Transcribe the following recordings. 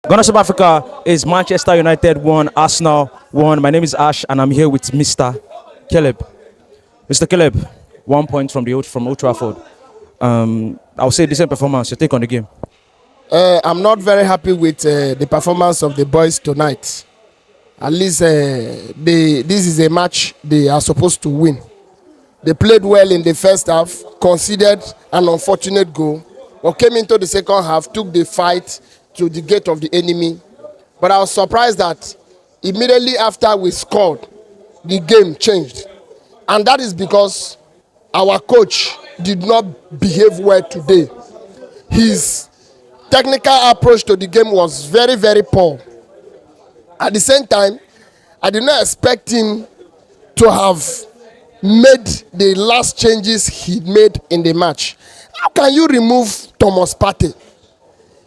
Ghana South Africa is Manchester United 1, Arsenal 1. My name is Ash and I'm here with Mr. Caleb. Mr. Caleb, 1 point from Old Trafford. I would say decent performance. Your take on the game? I'm not very happy with the performance of the boys tonight. At least this is a match they are supposed to win. They played well in the first half, conceded an unfortunate goal, but came into the second half, took the fight to the gate of the enemy. But I was surprised that immediately after we scored, the game changed. And that is because our coach did not behave well today. His technical approach to the game was very, very poor. At the same time, I did not expect him to have made the last changes he made in the match. How can you remove Thomas Partey?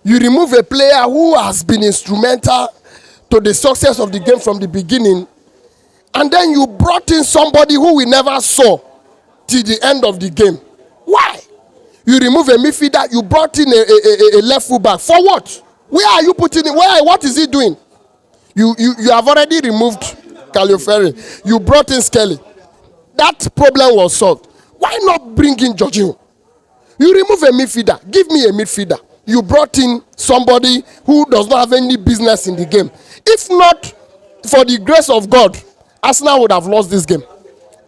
You remove a player who has been instrumental to the success of the game from the beginning, and then you brought in somebody who we never saw till the end of the game. Why? You remove a midfielder, you brought in a left full back. For what? Where are you putting it? What is he doing? You have already removed Califeri. You brought in Skelly. That problem was solved. Why not bring in Jorginho? You remove a midfielder. Give me a midfielder. You brought in somebody who does not have any business in the game. If not for the grace of God, Arsenal would have lost this game.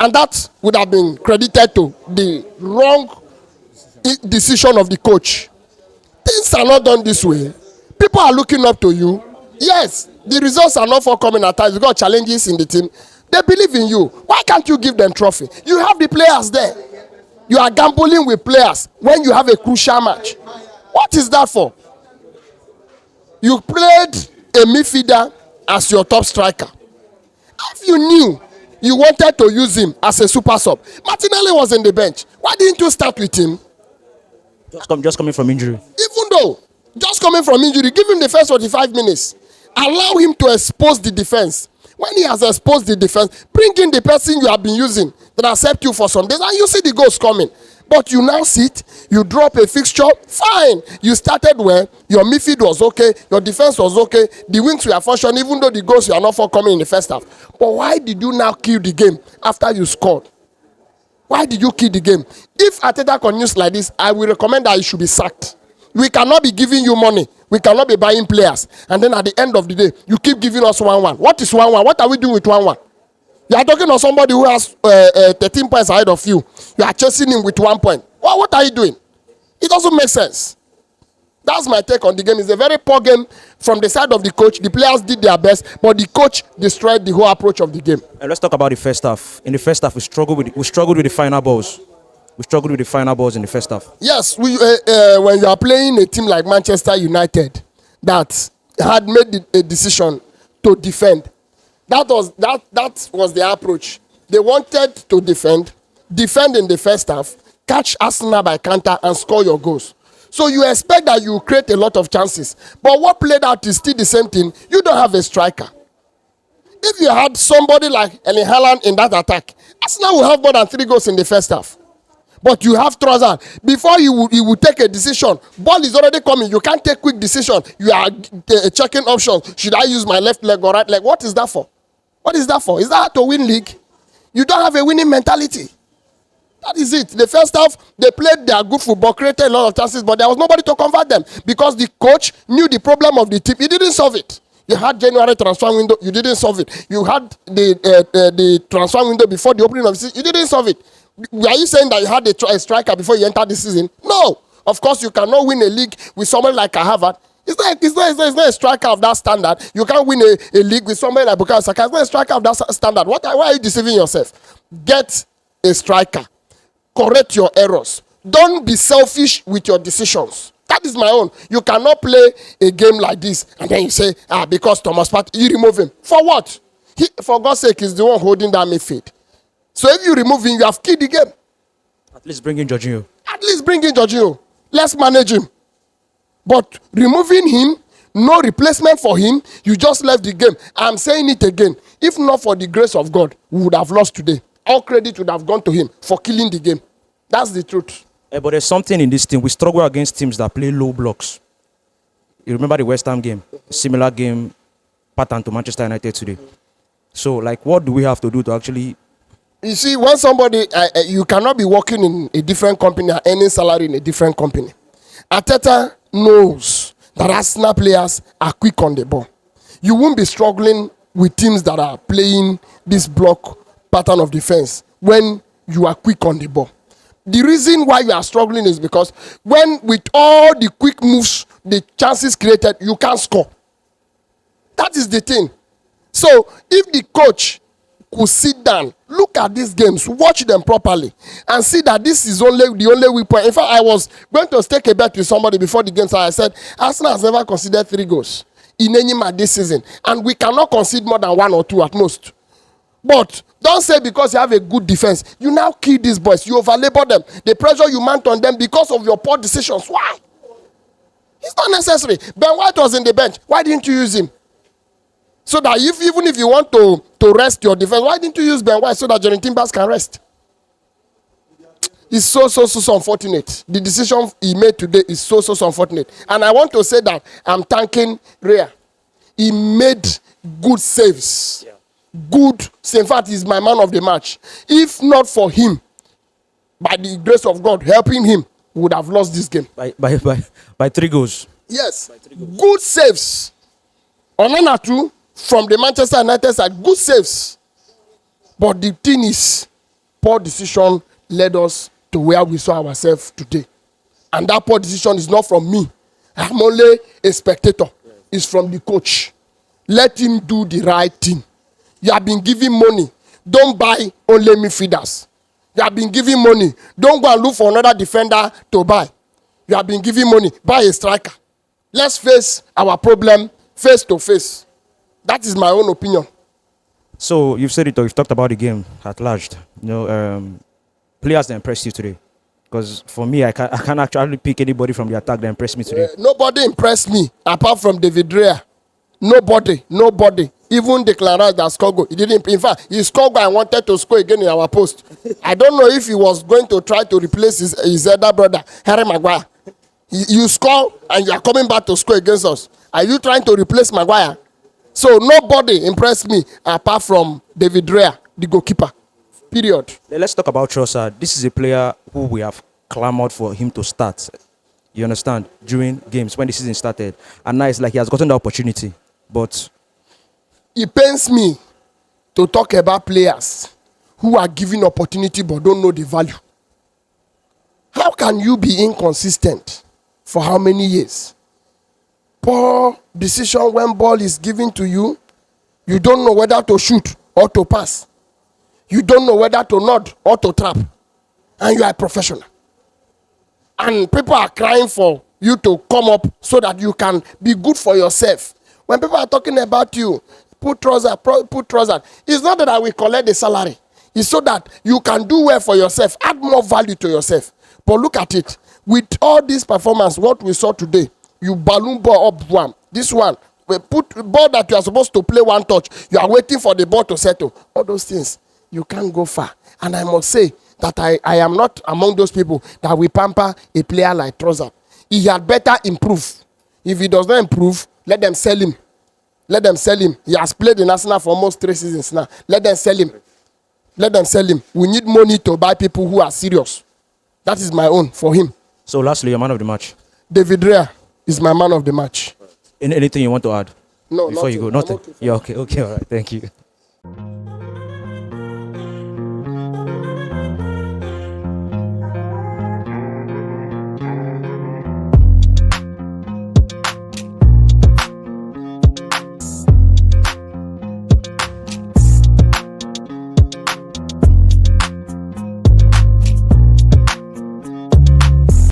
And that would have been credited to the wrong decision of the coach. Things are not done this way. People are looking up to you. Yes, the results are not forthcoming at times. You got challenges in the team. They believe in you. Why can't you give them trophy? You have the players there. You are gambling with players when you have a crucial match. What is that for? You played a midfielder as your top striker. If you knew you wanted to use him as a super sub, Martinelli was in the bench. Why didn't you start with him? Just coming from injury. Even though, just coming from injury, give him the first 45 minutes. Allow him to expose the defense. When he has exposed the defense, bring in the person you have been using that accept you for some days, and you see the goals coming. But you now sit, you drop a fixture, fine. You started well, your midfield was okay, your defense was okay, the wings were functioning, even though the goals were not forthcoming in the first half. But why did you now kill the game after you scored? Why did you kill the game? If Arteta continues like this, I will recommend that he should be sacked. We cannot be giving you money. We cannot be buying players. And then at the end of the day, you keep giving us 1-1. What is 1-1? What are we doing with 1-1? You are talking of somebody who has 13 points ahead of you. You are chasing him with 1 point. What are you doing? It doesn't make sense. That's my take on the game. It's a very poor game from the side of the coach. The players did their best, but the coach destroyed the whole approach of the game. And let's talk about the first half. In the first half, we struggled with the final balls. We struggled with the final balls in the first half. Yes, when you are playing a team like Manchester United that had made a decision to defend, that was the approach. They wanted to defend in the first half, catch Arsenal by counter and score your goals. So you expect that you create a lot of chances. But what played out is still the same thing. You don't have a striker. If you had somebody like Erling Haaland in that attack, Arsenal will have more than 3 goals in the first half. But you have Trossard. Before you will take a decision, ball is already coming. You can't take quick decision. You are checking options. Should I use my left leg or right leg? What is that for? What is that for? Is that to win league? You don't have a winning mentality. That is it. The first half, they played their good football, created a lot of chances, but there was nobody to convert them because the coach knew the problem of the team. He didn't solve it. You had January transfer window. You didn't solve it. You had the transfer window before the opening of the season. You didn't solve it. Are you saying that you had a striker before you entered the season? No. Of course, you cannot win a league with someone like Harvard. It's not a striker of that standard. You can't win a league with somebody like Bukayo Saka. It's not a striker of that standard. Why are you deceiving yourself? Get a striker. Correct your errors. Don't be selfish with your decisions. That is my own. You cannot play a game like this and then you say, because Thomas Partey, you remove him. For what? For God's sake, he's the one holding that midfield. So if you remove him, you have killed the game. At least bring in Jorginho. Let's manage him. But removing him, no replacement for him, you just left the game. I'm saying it again. If not for the grace of God, we would have lost today. All credit would have gone to him for killing the game. That's the truth. But there's something in this team. We struggle against teams that play low blocks. You remember the West Ham game? Similar game pattern to Manchester United today. So, like, what do we have to do to actually... You see, when somebody, you cannot be working in a different company and earning salary in a different company. Arteta knows that Arsenal players are quick on the ball. You won't be struggling with teams that are playing this block pattern of defense when you are quick on the ball. The reason why you are struggling is because when with all the quick moves, the chances created, you can't score. That is the thing. So if the coach could sit down, look at these games, watch them properly, and see that this is the only weak point. In fact, I was going to stake a bet with somebody before the game, so I said, Arsenal has never conceded 3 goals in any match this season, and we cannot concede more than 1 or 2 at most. But don't say because you have a good defense, you now kill these boys, you overlabor them, the pressure you mount on them because of your poor decisions. Why? It's not necessary. Ben White was in the bench. Why didn't you use him? So that even if you want to rest your defense, why didn't you use Ben White so that Jonathan Timbers can rest? It's so unfortunate. The decision he made today is so unfortunate. And I want to say that I'm thanking Rhea. He made good saves. Yeah. Good. In fact, he's my man of the match. If not for him, by the grace of God helping him, we would have lost this game. By 3 goals. Yes. 3 goals. Good saves. Onana from the Manchester United side, good saves. But the thing is, poor decision led us to where we saw ourselves today. And that poor decision is not from me. I'm only a spectator. It's from the coach. Let him do the right thing. You have been giving money. Don't buy only midfielders. You have been giving money. Don't go and look for another defender to buy. You have been giving money. Buy a striker. Let's face our problem face to face. That is my own opinion. So you've said it, or you've talked about the game at large. You know, players that impressed you today. Because for me, I can't actually pick anybody from the attack that impressed me today. Nobody impressed me apart from David Rhea. Nobody. Even the Clarence that scored goal. He didn't. In fact, he scored goal and wanted to score again in our post. I don't know if he was going to try to replace his elder brother, Harry Maguire. You score and you are coming back to score against us. Are you trying to replace Maguire? So nobody impressed me apart from David Rhea, the goalkeeper. Period. Let's talk about Trossard. This is a player who we have clamored for him to start. You understand? During games when the season started. And now it's like he has gotten the opportunity. But it pains me to talk about players who are given opportunity but don't know the value. How can you be inconsistent for how many years? Poor decision when ball is given to you. You don't know whether to shoot or to pass. You don't know whether to nod or to trap. And you are a professional. And people are crying for you to come up so that you can be good for yourself. When people are talking about you, put trouser. It's not that I will collect the salary. It's so that you can do well for yourself, add more value to yourself. But look at it. With all this performance, what we saw today, you balloon ball up one. This one, we put ball that you are supposed to play one touch. You are waiting for the ball to settle. All those things, you can't go far. And I must say that I am not among those people that will pamper a player like Trossard. He had better improve. If he does not improve, let them sell him. Let them sell him. He has played in Arsenal for almost 3 seasons now. Let them sell him. Let them sell him. We need money to buy people who are serious. That is my own for him. So lastly, your man of the match. David Rhea is my man of the match. Anything you want to add? No, before nothing. You go, nothing. Okay. Yeah, okay, all right. Thank you.